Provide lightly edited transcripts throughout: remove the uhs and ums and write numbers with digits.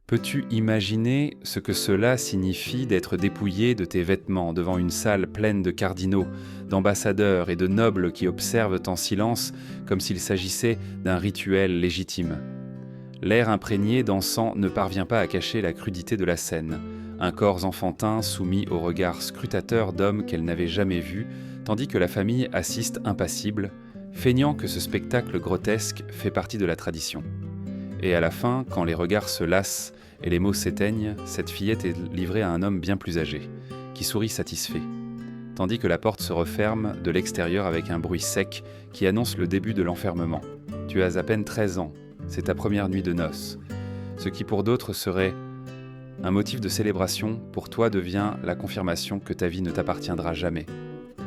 Peux-tu imaginer ce que cela signifie d'être dépouillé de tes vêtements devant une salle pleine de cardinaux, d'ambassadeurs et de nobles qui observent en silence comme s'il s'agissait d'un rituel légitime? L'air imprégné d'encens ne parvient pas à cacher la crudité de la scène. Un corps enfantin soumis au regard scrutateur d'hommes qu'elle n'avait jamais vus, tandis que la famille assiste impassible, feignant que ce spectacle grotesque fait partie de la tradition. Et à la fin, quand les regards se lassent et les mots s'éteignent, cette fillette est livrée à un homme bien plus âgé, qui sourit satisfait, tandis que la porte se referme de l'extérieur avec un bruit sec qui annonce le début de l'enfermement. Tu as à peine 13 ans, c'est ta première nuit de noces. Ce qui pour d'autres serait un motif de célébration, pour toi devient la confirmation que ta vie ne t'appartiendra jamais.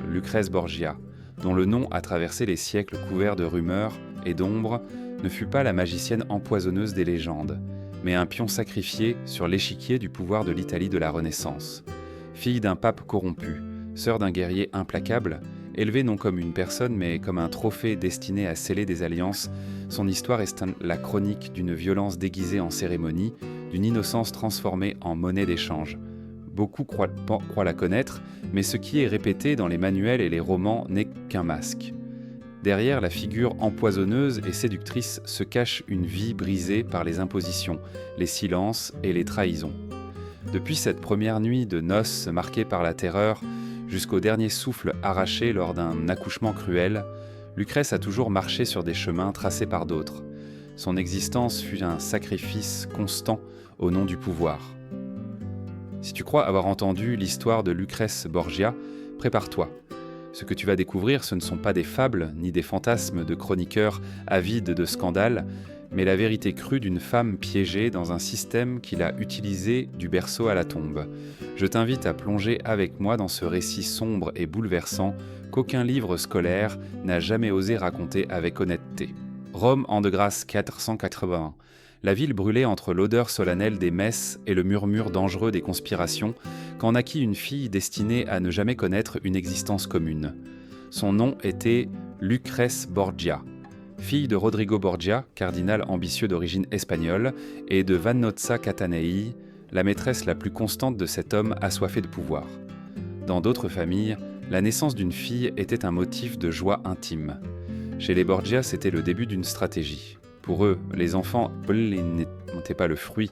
Lucrèce Borgia, dont le nom a traversé les siècles couverts de rumeurs et d'ombres, ne fut pas la magicienne empoisonneuse des légendes, mais un pion sacrifié sur l'échiquier du pouvoir de l'Italie de la Renaissance. Fille d'un pape corrompu, sœur d'un guerrier implacable, élevée non comme une personne mais comme un trophée destiné à sceller des alliances, son histoire est la chronique d'une violence déguisée en cérémonie, d'une innocence transformée en monnaie d'échange. Beaucoup croient la connaître, mais ce qui est répété dans les manuels et les romans n'est qu'un masque. Derrière la figure empoisonneuse et séductrice se cache une vie brisée par les impositions, les silences et les trahisons. Depuis cette première nuit de noces marquée par la terreur, jusqu'au dernier souffle arraché lors d'un accouchement cruel, Lucrèce a toujours marché sur des chemins tracés par d'autres. Son existence fut un sacrifice constant au nom du pouvoir. Si tu crois avoir entendu l'histoire de Lucrèce Borgia, prépare-toi. Ce que tu vas découvrir, ce ne sont pas des fables ni des fantasmes de chroniqueurs avides de scandales, mais la vérité crue d'une femme piégée dans un système qu'il a utilisé du berceau à la tombe. Je t'invite à plonger avec moi dans ce récit sombre et bouleversant qu'aucun livre scolaire n'a jamais osé raconter avec honnêteté. Rome an de grâce 481. La ville brûlait entre l'odeur solennelle des messes et le murmure dangereux des conspirations, quand naquit une fille destinée à ne jamais connaître une existence commune. Son nom était Lucrèce Borgia. Fille de Rodrigo Borgia, cardinal ambitieux d'origine espagnole, et de Vannozza Catanei, la maîtresse la plus constante de cet homme assoiffé de pouvoir. Dans d'autres familles, la naissance d'une fille était un motif de joie intime. Chez les Borgia, c'était le début d'une stratégie. Pour eux, les enfants n'étaient pas le fruit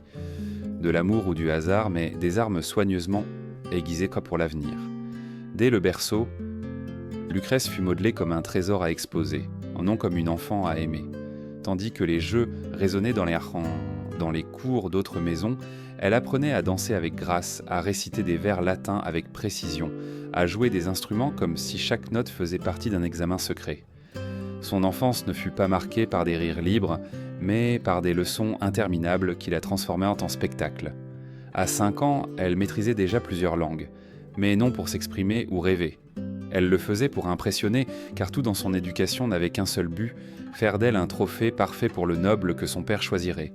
de l'amour ou du hasard, mais des armes soigneusement aiguisées comme pour l'avenir. Dès le berceau, Lucrèce fut modelée comme un trésor à exposer, non comme une enfant à aimer. Tandis que les jeux résonnaient dans les cours d'autres maisons, elle apprenait à danser avec grâce, à réciter des vers latins avec précision, à jouer des instruments comme si chaque note faisait partie d'un examen secret. Son enfance ne fut pas marquée par des rires libres, mais par des leçons interminables qui la transformaient en spectacle. À 5 ans, elle maîtrisait déjà plusieurs langues, mais non pour s'exprimer ou rêver. Elle le faisait pour impressionner, car tout dans son éducation n'avait qu'un seul but, faire d'elle un trophée parfait pour le noble que son père choisirait.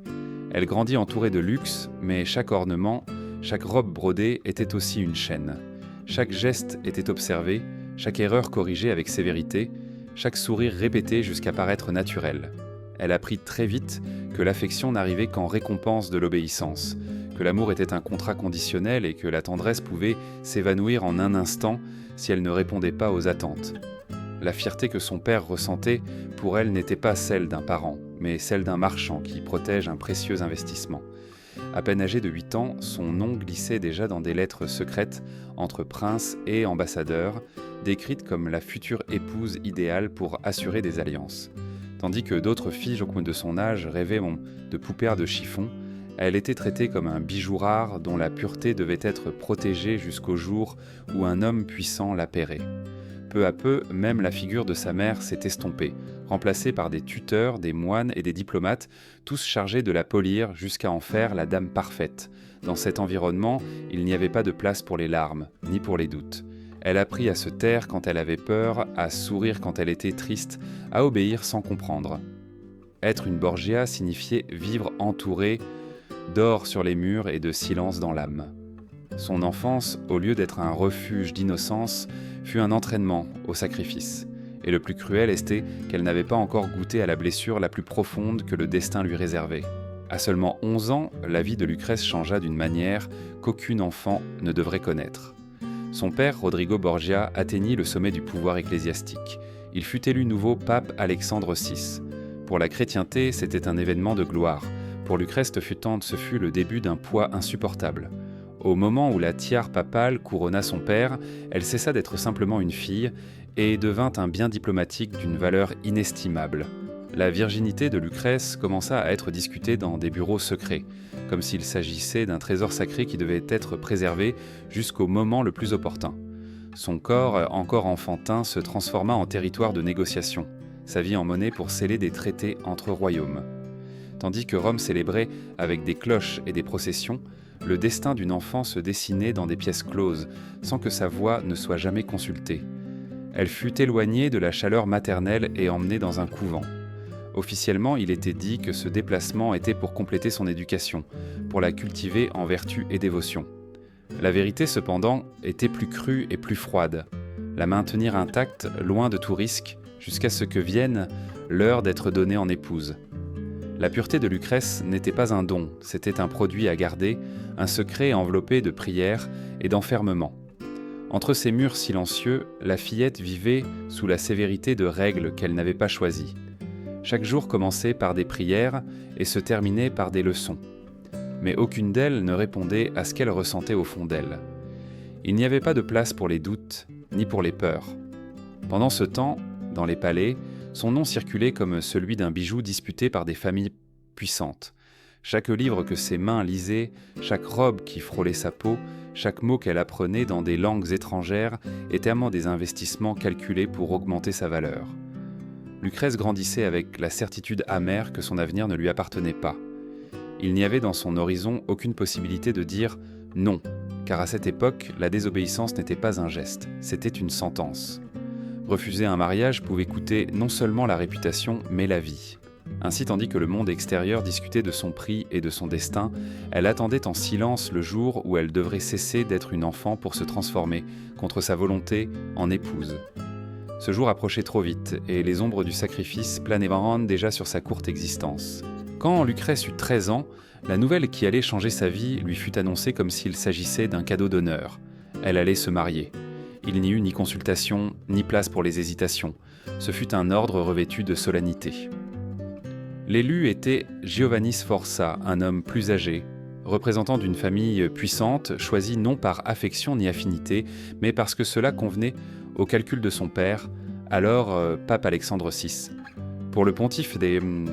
Elle grandit entourée de luxe, mais chaque ornement, chaque robe brodée était aussi une chaîne. Chaque geste était observé, chaque erreur corrigée avec sévérité, chaque sourire répété jusqu'à paraître naturel. Elle apprit très vite que l'affection n'arrivait qu'en récompense de l'obéissance, que l'amour était un contrat conditionnel et que la tendresse pouvait s'évanouir en un instant si elle ne répondait pas aux attentes. La fierté que son père ressentait pour elle n'était pas celle d'un parent, mais celle d'un marchand qui protège un précieux investissement. À peine âgée de 8 ans, son nom glissait déjà dans des lettres secrètes entre princes et ambassadeurs, décrites comme la future épouse idéale pour assurer des alliances. Tandis que d'autres filles de son âge rêvaient de poupées de chiffon, elle était traitée comme un bijou rare dont la pureté devait être protégée jusqu'au jour où un homme puissant la paierait. Peu à peu, même la figure de sa mère s'est estompée, remplacée par des tuteurs, des moines et des diplomates, tous chargés de la polir jusqu'à en faire la dame parfaite. Dans cet environnement, il n'y avait pas de place pour les larmes, ni pour les doutes. Elle apprit à se taire quand elle avait peur, à sourire quand elle était triste, à obéir sans comprendre. Être une Borgia signifiait vivre entourée d'or sur les murs et de silence dans l'âme. Son enfance, au lieu d'être un refuge d'innocence, fut un entraînement au sacrifice. Et le plus cruel était qu'elle n'avait pas encore goûté à la blessure la plus profonde que le destin lui réservait. À seulement 11 ans, la vie de Lucrèce changea d'une manière qu'aucun enfant ne devrait connaître. Son père, Rodrigo Borgia, atteignit le sommet du pouvoir ecclésiastique. Il fut élu nouveau pape Alexandre VI. Pour la chrétienté, c'était un événement de gloire. Pour Lucrèce, ce fut le début d'un poids insupportable. Au moment où la tiare papale couronna son père, elle cessa d'être simplement une fille et devint un bien diplomatique d'une valeur inestimable. La virginité de Lucrèce commença à être discutée dans des bureaux secrets, comme s'il s'agissait d'un trésor sacré qui devait être préservé jusqu'au moment le plus opportun. Son corps, encore enfantin, se transforma en territoire de négociation, sa vie en monnaie pour sceller des traités entre royaumes. Tandis que Rome célébrait, avec des cloches et des processions, le destin d'une enfant se dessinait dans des pièces closes, sans que sa voix ne soit jamais consultée. Elle fut éloignée de la chaleur maternelle et emmenée dans un couvent. Officiellement, il était dit que ce déplacement était pour compléter son éducation, pour la cultiver en vertu et dévotion. La vérité, cependant, était plus crue et plus froide. La maintenir intacte, loin de tout risque, jusqu'à ce que vienne l'heure d'être donnée en épouse. La pureté de Lucrèce n'était pas un don, c'était un produit à garder, un secret enveloppé de prières et d'enfermement. Entre ces murs silencieux, la fillette vivait sous la sévérité de règles qu'elle n'avait pas choisies. Chaque jour commençait par des prières et se terminait par des leçons. Mais aucune d'elles ne répondait à ce qu'elle ressentait au fond d'elle. Il n'y avait pas de place pour les doutes, ni pour les peurs. Pendant ce temps, dans les palais, son nom circulait comme celui d'un bijou disputé par des familles puissantes. Chaque livre que ses mains lisaient, chaque robe qui frôlait sa peau, chaque mot qu'elle apprenait dans des langues étrangères étaient vraiment des investissements calculés pour augmenter sa valeur. Lucrèce grandissait avec la certitude amère que son avenir ne lui appartenait pas. Il n'y avait dans son horizon aucune possibilité de dire « non », car à cette époque, la désobéissance n'était pas un geste, c'était une sentence. Refuser un mariage pouvait coûter non seulement la réputation, mais la vie. Ainsi, tandis que le monde extérieur discutait de son prix et de son destin, elle attendait en silence le jour où elle devrait cesser d'être une enfant pour se transformer, contre sa volonté, en épouse. Ce jour approchait trop vite, et les ombres du sacrifice planaient déjà sur sa courte existence. Quand Lucrèce eut 13 ans, la nouvelle qui allait changer sa vie lui fut annoncée comme s'il s'agissait d'un cadeau d'honneur. Elle allait se marier. Il n'y eut ni consultation, ni place pour les hésitations. Ce fut un ordre revêtu de solennité. L'élu était Giovanni Sforza, un homme plus âgé, représentant d'une famille puissante, choisi non par affection ni affinité, mais parce que cela convenait au calcul de son père, alors pape Alexandre VI. Pour le pontife,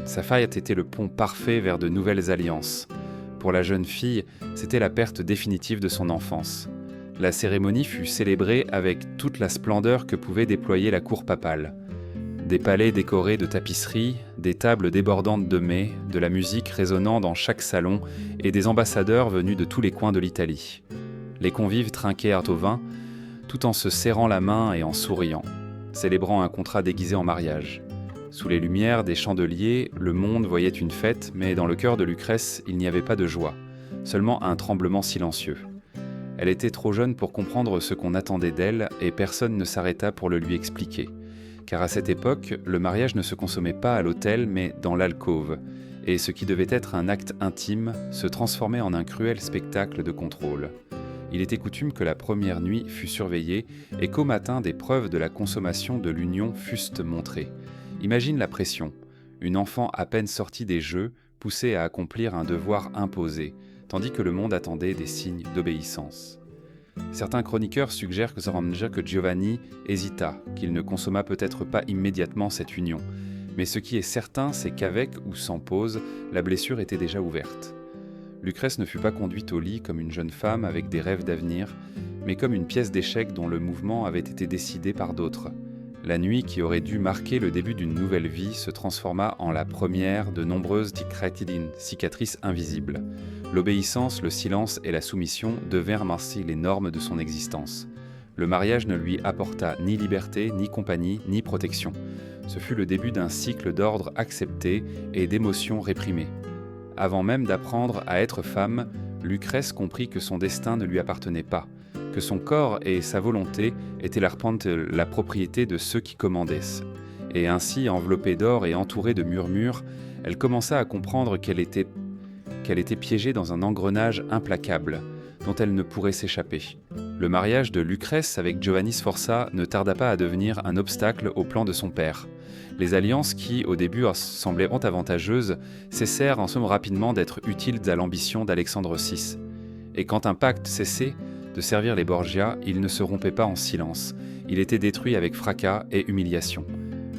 sa faillite était le pont parfait vers de nouvelles alliances. Pour la jeune fille, c'était la perte définitive de son enfance. La cérémonie fut célébrée avec toute la splendeur que pouvait déployer la cour papale. Des palais décorés de tapisseries, des tables débordantes de mets, de la musique résonnant dans chaque salon et des ambassadeurs venus de tous les coins de l'Italie. Les convives trinquèrent au vin, tout en se serrant la main et en souriant, célébrant un contrat déguisé en mariage. Sous les lumières des chandeliers, le monde voyait une fête, mais dans le cœur de Lucrèce, il n'y avait pas de joie, seulement un tremblement silencieux. Elle était trop jeune pour comprendre ce qu'on attendait d'elle et personne ne s'arrêta pour le lui expliquer. Car à cette époque, le mariage ne se consommait pas à l'autel mais dans l'alcôve, et ce qui devait être un acte intime se transformait en un cruel spectacle de contrôle. Il était coutume que la première nuit fût surveillée et qu'au matin des preuves de la consommation de l'union fussent montrées. Imagine la pression, une enfant à peine sortie des jeux, poussée à accomplir un devoir imposé, tandis que le monde attendait des signes d'obéissance. Certains chroniqueurs suggèrent que Giovanni hésita, qu'il ne consomma peut-être pas immédiatement cette union. Mais ce qui est certain, c'est qu'avec ou sans pause, la blessure était déjà ouverte. Lucrèce ne fut pas conduite au lit comme une jeune femme avec des rêves d'avenir, mais comme une pièce d'échec dont le mouvement avait été décidé par d'autres. La nuit qui aurait dû marquer le début d'une nouvelle vie se transforma en la première de nombreuses cicatrices invisibles. L'obéissance, le silence et la soumission devinrent ainsi les normes de son existence. Le mariage ne lui apporta ni liberté, ni compagnie, ni protection. Ce fut le début d'un cycle d'ordre accepté et d'émotions réprimées. Avant même d'apprendre à être femme, Lucrèce comprit que son destin ne lui appartenait pas, que son corps et sa volonté étaient la propriété de ceux qui commandaient. Et ainsi, enveloppée d'or et entourée de murmures, elle commença à comprendre qu'elle était qu'elle était piégée dans un engrenage implacable, dont elle ne pourrait s'échapper. Le mariage de Lucrèce avec Giovanni Sforza ne tarda pas à devenir un obstacle au plan de son père. Les alliances qui, au début, semblaient avantageuses, cessèrent en somme rapidement d'être utiles à l'ambition d'Alexandre VI. Et quand un pacte cessait de servir les Borgia, il ne se rompait pas en silence. Il était détruit avec fracas et humiliation.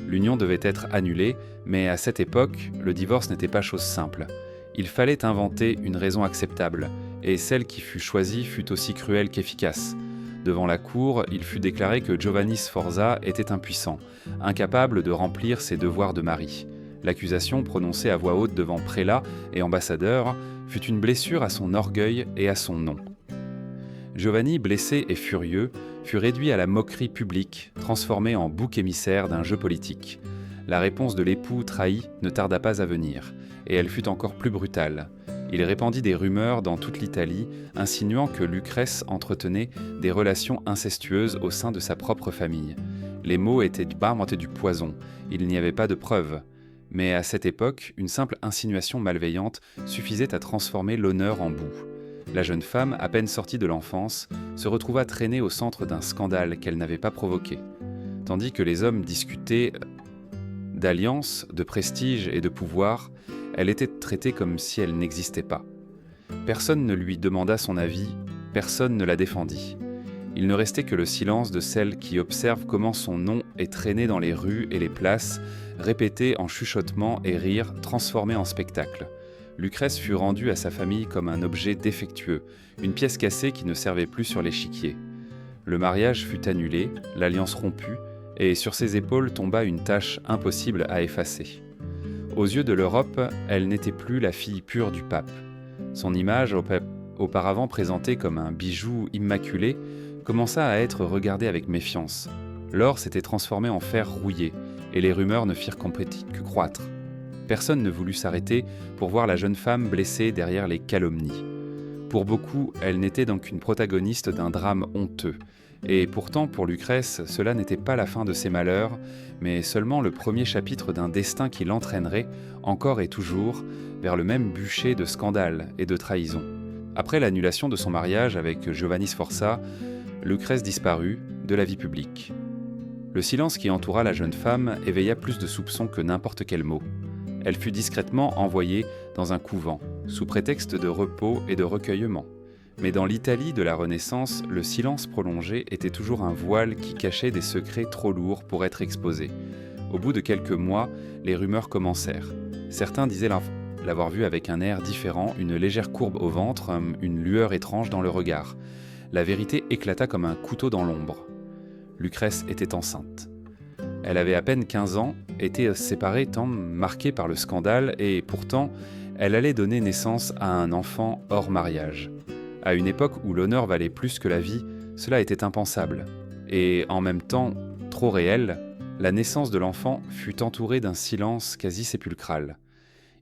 L'union devait être annulée, mais à cette époque, le divorce n'était pas chose simple. Il fallait inventer une raison acceptable, et celle qui fut choisie fut aussi cruelle qu'efficace. Devant la cour, il fut déclaré que Giovanni Sforza était impuissant, incapable de remplir ses devoirs de mari. L'accusation, prononcée à voix haute devant prélats et ambassadeurs, fut une blessure à son orgueil et à son nom. Giovanni, blessé et furieux, fut réduit à la moquerie publique, transformé en bouc émissaire d'un jeu politique. La réponse de l'époux trahi ne tarda pas à venir, et elle fut encore plus brutale. Il répandit des rumeurs dans toute l'Italie, insinuant que Lucrèce entretenait des relations incestueuses au sein de sa propre famille. Les mots étaient du poison, il n'y avait pas de preuves. Mais à cette époque, une simple insinuation malveillante suffisait à transformer l'honneur en boue. La jeune femme, à peine sortie de l'enfance, se retrouva traînée au centre d'un scandale qu'elle n'avait pas provoqué. Tandis que les hommes discutaient d'alliance, de prestige et de pouvoir, elle était traitée comme si elle n'existait pas. Personne ne lui demanda son avis, personne ne la défendit. Il ne restait que le silence de celle qui observe comment son nom est traîné dans les rues et les places, répété en chuchotements et rires, transformé en spectacle. Lucrèce fut rendue à sa famille comme un objet défectueux, une pièce cassée qui ne servait plus sur l'échiquier. Le mariage fut annulé, l'alliance rompue, et sur ses épaules tomba une tâche impossible à effacer. Aux yeux de l'Europe, elle n'était plus la fille pure du pape. Son image, auparavant présentée comme un bijou immaculé, commença à être regardée avec méfiance. L'or s'était transformé en fer rouillé, et les rumeurs ne firent que croître. Personne ne voulut s'arrêter pour voir la jeune femme blessée derrière les calomnies. Pour beaucoup, elle n'était donc qu'une protagoniste d'un drame honteux. Et pourtant, pour Lucrèce, cela n'était pas la fin de ses malheurs, mais seulement le premier chapitre d'un destin qui l'entraînerait, encore et toujours, vers le même bûcher de scandale et de trahison. Après l'annulation de son mariage avec Giovanni Sforza, Lucrèce disparut de la vie publique. Le silence qui entoura la jeune femme éveilla plus de soupçons que n'importe quel mot. Elle fut discrètement envoyée dans un couvent, sous prétexte de repos et de recueillement. Mais dans l'Italie de la Renaissance, le silence prolongé était toujours un voile qui cachait des secrets trop lourds pour être exposés. Au bout de quelques mois, les rumeurs commencèrent. Certains disaient l'avoir vue avec un air différent, une légère courbe au ventre, une lueur étrange dans le regard. La vérité éclata comme un couteau dans l'ombre. Lucrèce était enceinte. Elle avait à peine 15 ans, était séparée tant marquée par le scandale, et pourtant, elle allait donner naissance à un enfant hors mariage. À une époque où l'honneur valait plus que la vie, cela était impensable. Et en même temps, trop réel, la naissance de l'enfant fut entourée d'un silence quasi sépulcral.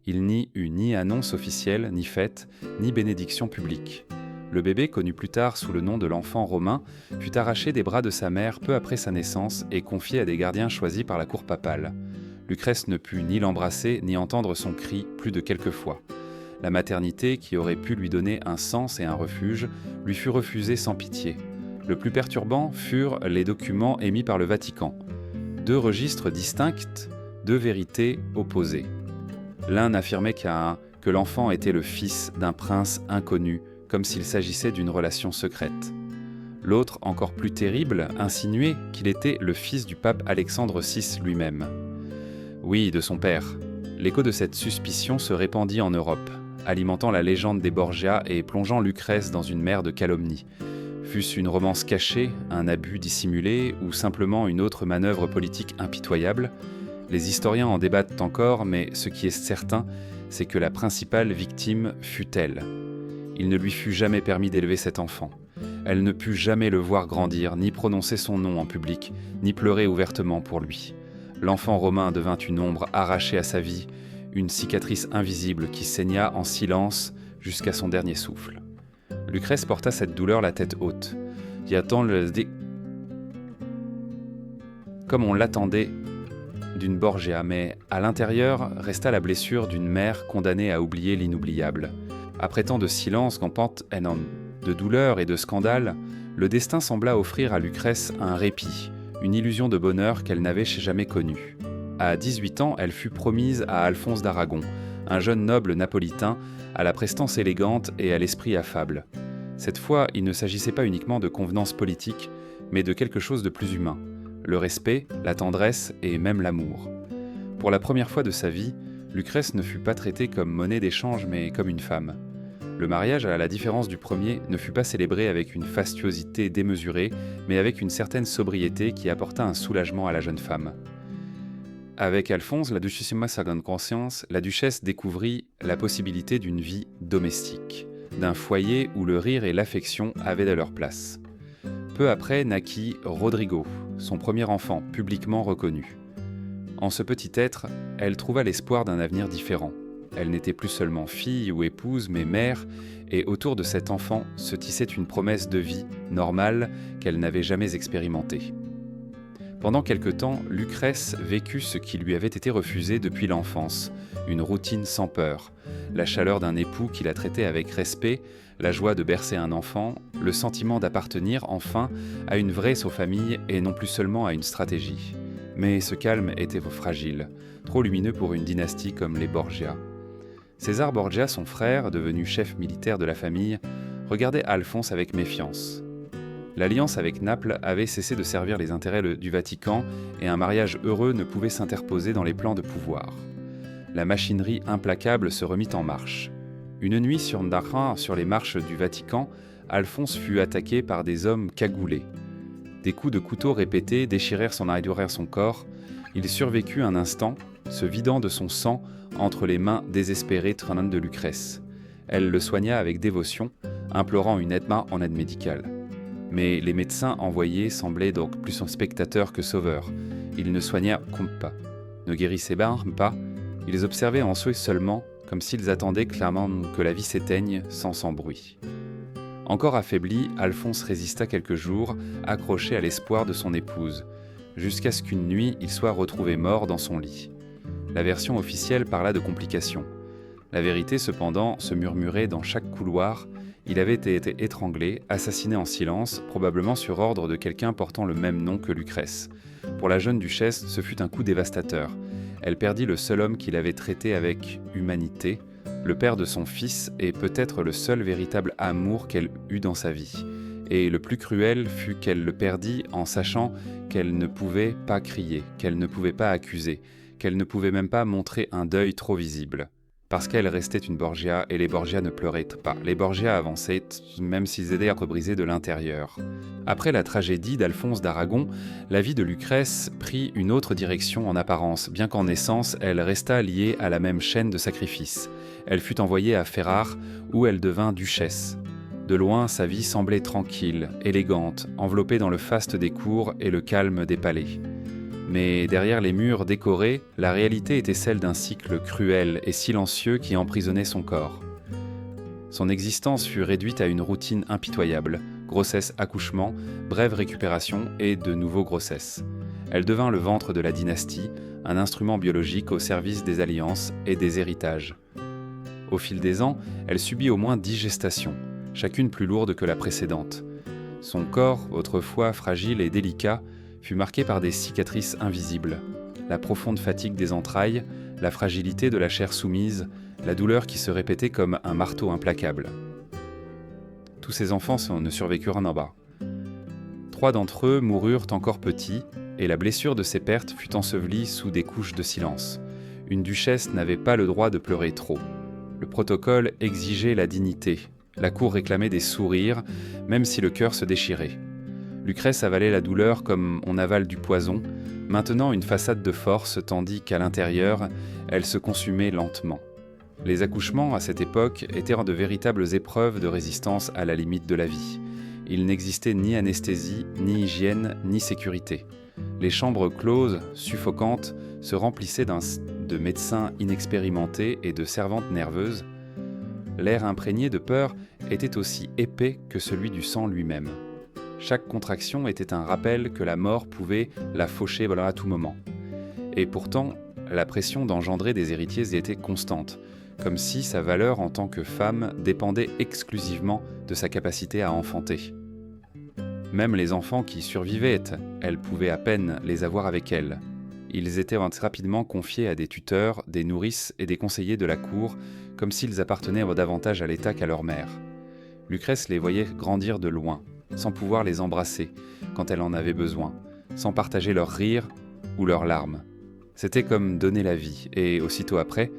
Il n'y eut ni annonce officielle, ni fête, ni bénédiction publique. Le bébé, connu plus tard sous le nom de l'enfant romain, fut arraché des bras de sa mère peu après sa naissance et confié à des gardiens choisis par la cour papale. Lucrèce ne put ni l'embrasser ni entendre son cri plus de quelques fois. La maternité, qui aurait pu lui donner un sens et un refuge, lui fut refusée sans pitié. Le plus perturbant furent les documents émis par le Vatican. 2 registres distincts, 2 vérités opposées. L'un affirmait que l'enfant était le fils d'un prince inconnu, comme s'il s'agissait d'une relation secrète. L'autre, encore plus terrible, insinuait qu'il était le fils du pape Alexandre VI lui-même. Oui, de son père. L'écho de cette suspicion se répandit en Europe, alimentant la légende des Borgia et plongeant Lucrèce dans une mer de calomnies. Fût-ce une romance cachée, un abus dissimulé ou simplement une autre manœuvre politique impitoyable, les historiens en débattent encore, mais ce qui est certain, c'est que la principale victime fut elle. Il ne lui fut jamais permis d'élever cet enfant. Elle ne put jamais le voir grandir, ni prononcer son nom en public, ni pleurer ouvertement pour lui. L'enfant romain devint une ombre arrachée à sa vie, une cicatrice invisible qui saigna en silence jusqu'à son dernier souffle. Lucrèce porta cette douleur la tête haute. Comme on l'attendait d'une Borgia, mais à l'intérieur resta la blessure d'une mère condamnée à oublier l'inoubliable. Après tant de silence, de douleur et de scandale, le destin sembla offrir à Lucrèce un répit, une illusion de bonheur qu'elle n'avait jamais connue. À 18 ans, elle fut promise à Alphonse d'Aragon, un jeune noble napolitain à la prestance élégante et à l'esprit affable. Cette fois, il ne s'agissait pas uniquement de convenances politiques, mais de quelque chose de plus humain, le respect, la tendresse et même l'amour. Pour la première fois de sa vie, Lucrèce ne fut pas traitée comme monnaie d'échange, mais comme une femme. Le mariage, à la différence du premier, ne fut pas célébré avec une fastuosité démesurée, mais avec une certaine sobriété qui apporta un soulagement à la jeune femme. Avec Alphonse, la Duchissima Seconde Conscience, la duchesse découvrit la possibilité d'une vie domestique, d'un foyer où le rire et l'affection avaient de leur place. Peu après naquit Rodrigo, son premier enfant, publiquement reconnu. En ce petit être, elle trouva l'espoir d'un avenir différent. Elle n'était plus seulement fille ou épouse, mais mère, et autour de cet enfant se tissait une promesse de vie normale qu'elle n'avait jamais expérimentée. Pendant quelque temps, Lucrèce vécut ce qui lui avait été refusé depuis l'enfance, une routine sans peur, la chaleur d'un époux qui la traitait avec respect, la joie de bercer un enfant, le sentiment d'appartenir enfin à une vraie famille et non plus seulement à une stratégie. Mais ce calme était fragile, trop lumineux pour une dynastie comme les Borgia. César Borgia, son frère, devenu chef militaire de la famille, regardait Alphonse avec méfiance. L'alliance avec Naples avait cessé de servir les intérêts du Vatican et un mariage heureux ne pouvait s'interposer dans les plans de pouvoir. La machinerie implacable se remit en marche. Une nuit sur les marches du Vatican, Alphonse fut attaqué par des hommes cagoulés. Des coups de couteau répétés déchirèrent son corps. Il survécut un instant, se vidant de son sang entre les mains désespérées de Lucrèce. Elle le soigna avec dévotion, implorant une aide médicale. Mais les médecins envoyés semblaient donc plus spectateurs que sauveurs. Ils ne soignaient pas, ne guérissaient pas, ils observaient en soi seulement, comme s'ils attendaient clairement que la vie s'éteigne sans bruit. Encore affaibli, Alphonse résista quelques jours, accroché à l'espoir de son épouse, jusqu'à ce qu'une nuit il soit retrouvé mort dans son lit. La version officielle parla de complications. La vérité, cependant, se murmurait dans chaque couloir. Il avait été étranglé, assassiné en silence, probablement sur ordre de quelqu'un portant le même nom que Lucrèce. Pour la jeune duchesse, ce fut un coup dévastateur. Elle perdit le seul homme qui l'avait traité avec humanité, le père de son fils et peut-être le seul véritable amour qu'elle eut dans sa vie. Et le plus cruel fut qu'elle le perdit en sachant qu'elle ne pouvait pas crier, qu'elle ne pouvait pas accuser, qu'elle ne pouvait même pas montrer un deuil trop visible. Parce qu'elle restait une Borgia et les Borgia ne pleuraient pas. Les Borgia avançaient, même s'ils étaient brisés de l'intérieur. Après la tragédie d'Alphonse d'Aragon, la vie de Lucrèce prit une autre direction en apparence, bien qu'en essence, elle restât liée à la même chaîne de sacrifice. Elle fut envoyée à Ferrare, où elle devint duchesse. De loin, sa vie semblait tranquille, élégante, enveloppée dans le faste des cours et le calme des palais. Mais derrière les murs décorés, la réalité était celle d'un cycle cruel et silencieux qui emprisonnait son corps. Son existence fut réduite à une routine impitoyable, grossesse-accouchement, brève récupération et de nouveau grossesse. Elle devint le ventre de la dynastie, un instrument biologique au service des alliances et des héritages. Au fil des ans, elle subit au moins 10 gestations, chacune plus lourde que la précédente. Son corps, autrefois fragile et délicat, fut marqué par des cicatrices invisibles, la profonde fatigue des entrailles, la fragilité de la chair soumise, la douleur qui se répétait comme un marteau implacable. Tous ces enfants ne survécurent en bas. 3 d'entre eux moururent encore petits, et la blessure de ces pertes fut ensevelie sous des couches de silence. Une duchesse n'avait pas le droit de pleurer trop. Le protocole exigeait la dignité. La cour réclamait des sourires, même si le cœur se déchirait. Lucrèce avalait la douleur comme on avale du poison, maintenant une façade de force, tandis qu'à l'intérieur, elle se consumait lentement. Les accouchements, à cette époque, étaient de véritables épreuves de résistance à la limite de la vie. Il n'existait ni anesthésie, ni hygiène, ni sécurité. Les chambres closes, suffocantes, se remplissaient de médecins inexpérimentés et de servantes nerveuses. L'air imprégné de peur était aussi épais que celui du sang lui-même. Chaque contraction était un rappel que la mort pouvait la faucher à tout moment. Et pourtant, la pression d'engendrer des héritiers était constante, comme si sa valeur en tant que femme dépendait exclusivement de sa capacité à enfanter. Même les enfants qui survivaient, elle pouvait à peine les avoir avec elle. Ils étaient rapidement confiés à des tuteurs, des nourrices et des conseillers de la cour, comme s'ils appartenaient davantage à l'État qu'à leur mère. Lucrèce les voyait grandir de loin, sans pouvoir les embrasser quand elle en avait besoin, sans partager leurs rires ou leurs larmes. C'était comme donner la vie, et aussitôt après,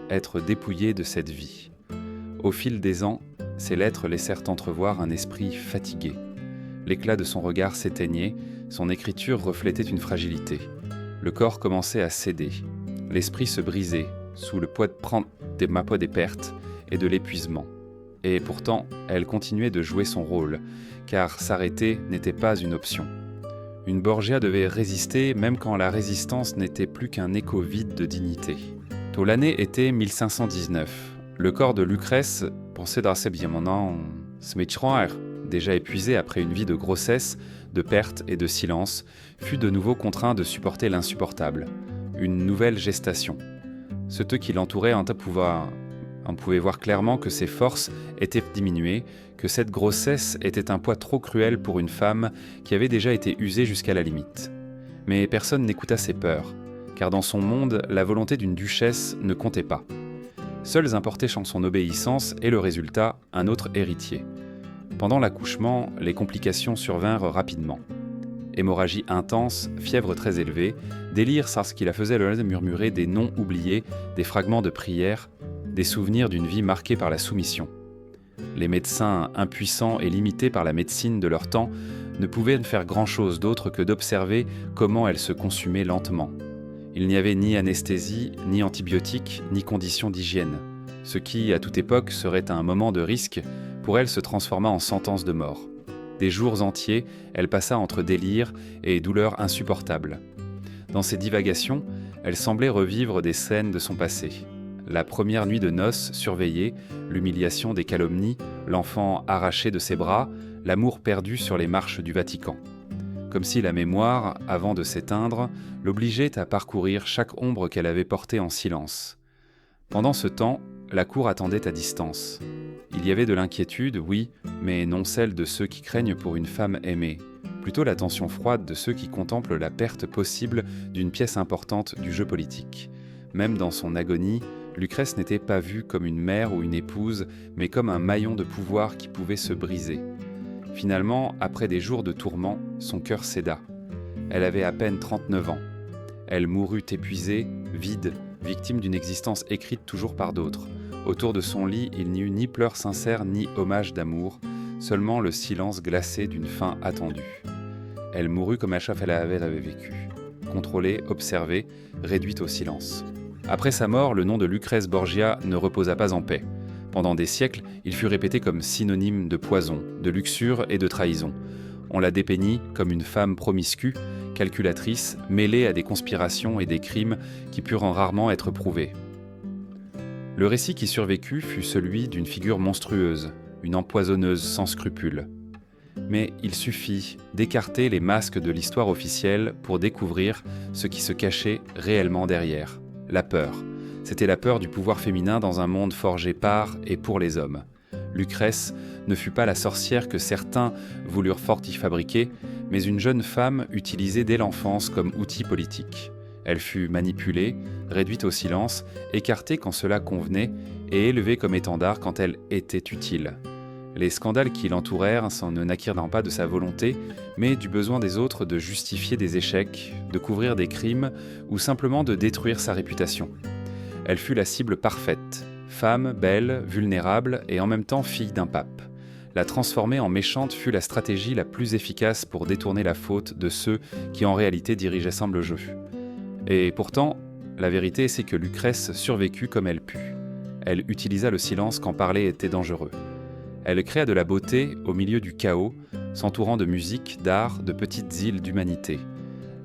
être dépouillé de cette vie. Au fil des ans, ces lettres laissèrent entrevoir un esprit fatigué. L'éclat de son regard s'éteignait, son écriture reflétait une fragilité. Le corps commençait à céder. L'esprit se brisait, sous le poids des pertes et de l'épuisement. Et pourtant, elle continuait de jouer son rôle, car s'arrêter n'était pas une option. Une Borgia devait résister même quand la résistance n'était plus qu'un écho vide de dignité. L'année était 1519. Le corps de Lucrèce pensait d'assez bien maintenant, déjà épuisé après une vie de grossesse, de perte et de silence, fut de nouveau contraint de supporter l'insupportable, une nouvelle gestation. Ceux qui l'entouraient en pouvaient voir clairement que ses forces étaient diminuées, que cette grossesse était un poids trop cruel pour une femme qui avait déjà été usée jusqu'à la limite. Mais personne n'écouta ses peurs, car dans son monde, la volonté d'une duchesse ne comptait pas. Seuls importaient son obéissance et le résultat, un autre héritier. Pendant l'accouchement, les complications survinrent rapidement. Hémorragie intense, fièvre très élevée, délire parce qui la faisait murmurer des noms oubliés, des fragments de prières, des souvenirs d'une vie marquée par la soumission. Les médecins, impuissants et limités par la médecine de leur temps, ne pouvaient faire grand-chose d'autre que d'observer comment elle se consumait lentement. Il n'y avait ni anesthésie, ni antibiotiques, ni conditions d'hygiène. Ce qui, à toute époque, serait un moment de risque, pour elle se transforma en sentence de mort. Des jours entiers, elle passa entre délire et douleurs insupportables. Dans ses divagations, elle semblait revivre des scènes de son passé. La première nuit de noces surveillée, l'humiliation des calomnies, l'enfant arraché de ses bras, l'amour perdu sur les marches du Vatican. Comme si la mémoire, avant de s'éteindre, l'obligeait à parcourir chaque ombre qu'elle avait portée en silence. Pendant ce temps, la cour attendait à distance. Il y avait de l'inquiétude, oui, mais non celle de ceux qui craignent pour une femme aimée, plutôt l'attention froide de ceux qui contemplent la perte possible d'une pièce importante du jeu politique. Même dans son agonie, Lucrèce n'était pas vue comme une mère ou une épouse, mais comme un maillon de pouvoir qui pouvait se briser. Finalement, après des jours de tourments, son cœur céda. Elle avait à peine 39 ans. Elle mourut épuisée, vide, victime d'une existence écrite toujours par d'autres. Autour de son lit, il n'y eut ni pleurs sincères ni hommage d'amour, seulement le silence glacé d'une fin attendue. Elle mourut comme elle avait vécu, contrôlée, observée, réduite au silence. Après sa mort, le nom de Lucrèce Borgia ne reposa pas en paix. Pendant des siècles, il fut répété comme synonyme de poison, de luxure et de trahison. On la dépeignit comme une femme promiscue, calculatrice, mêlée à des conspirations et des crimes qui purent rarement être prouvés. Le récit qui survécut fut celui d'une figure monstrueuse, une empoisonneuse sans scrupules. Mais il suffit d'écarter les masques de l'histoire officielle pour découvrir ce qui se cachait réellement derrière, la peur. C'était la peur du pouvoir féminin dans un monde forgé par et pour les hommes. Lucrèce ne fut pas la sorcière que certains voulurent fabriquer, mais une jeune femme utilisée dès l'enfance comme outil politique. Elle fut manipulée, réduite au silence, écartée quand cela convenait et élevée comme étendard quand elle était utile. Les scandales qui l'entourèrent ne naquirent pas de sa volonté, mais du besoin des autres de justifier des échecs, de couvrir des crimes ou simplement de détruire sa réputation. Elle fut la cible parfaite, femme, belle, vulnérable et en même temps fille d'un pape. La transformer en méchante fut la stratégie la plus efficace pour détourner la faute de ceux qui en réalité dirigeaient semble le jeu. Et pourtant, la vérité c'est que Lucrèce survécut comme elle put. Elle utilisa le silence quand parler était dangereux. Elle créa de la beauté au milieu du chaos, s'entourant de musique, d'art, de petites îles d'humanité.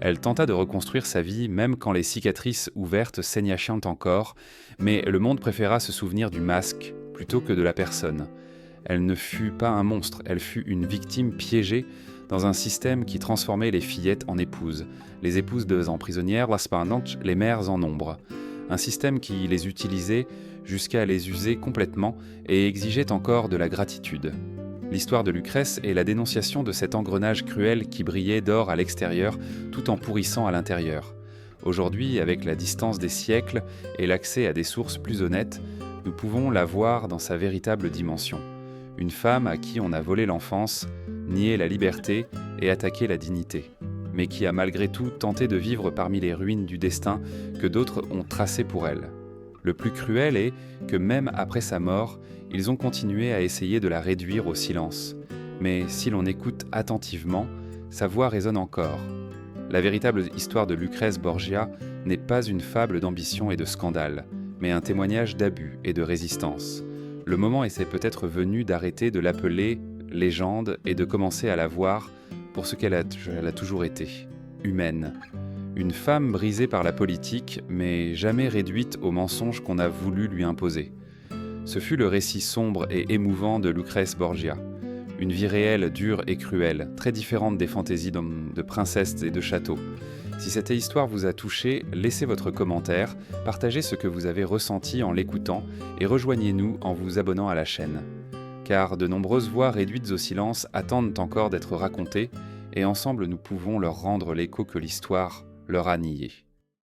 Elle tenta de reconstruire sa vie même quand les cicatrices ouvertes saignaient encore, mais le monde préféra se souvenir du masque plutôt que de la personne. Elle ne fut pas un monstre, elle fut une victime piégée dans un système qui transformait les fillettes en épouses, les épouses en prisonnières, las penantes, les mères en ombre. Un système qui les utilisait jusqu'à les user complètement et exigeait encore de la gratitude. L'histoire de Lucrèce est la dénonciation de cet engrenage cruel qui brillait d'or à l'extérieur tout en pourrissant à l'intérieur. Aujourd'hui, avec la distance des siècles et l'accès à des sources plus honnêtes, nous pouvons la voir dans sa véritable dimension. Une femme à qui on a volé l'enfance, nié la liberté et attaqué la dignité, mais qui a malgré tout tenté de vivre parmi les ruines du destin que d'autres ont tracé pour elle. Le plus cruel est que même après sa mort, ils ont continué à essayer de la réduire au silence. Mais si l'on écoute attentivement, sa voix résonne encore. La véritable histoire de Lucrèce Borgia n'est pas une fable d'ambition et de scandale, mais un témoignage d'abus et de résistance. Le moment essaie peut-être venu d'arrêter de l'appeler légende et de commencer à la voir pour ce qu'elle a toujours été, humaine. Une femme brisée par la politique, mais jamais réduite aux mensonges qu'on a voulu lui imposer. Ce fut le récit sombre et émouvant de Lucrèce Borgia. Une vie réelle, dure et cruelle, très différente des fantaisies de princesses et de châteaux. Si cette histoire vous a touché, laissez votre commentaire, partagez ce que vous avez ressenti en l'écoutant et rejoignez-nous en vous abonnant à la chaîne. Car de nombreuses voix réduites au silence attendent encore d'être racontées et ensemble nous pouvons leur rendre l'écho que l'histoire leur a nié.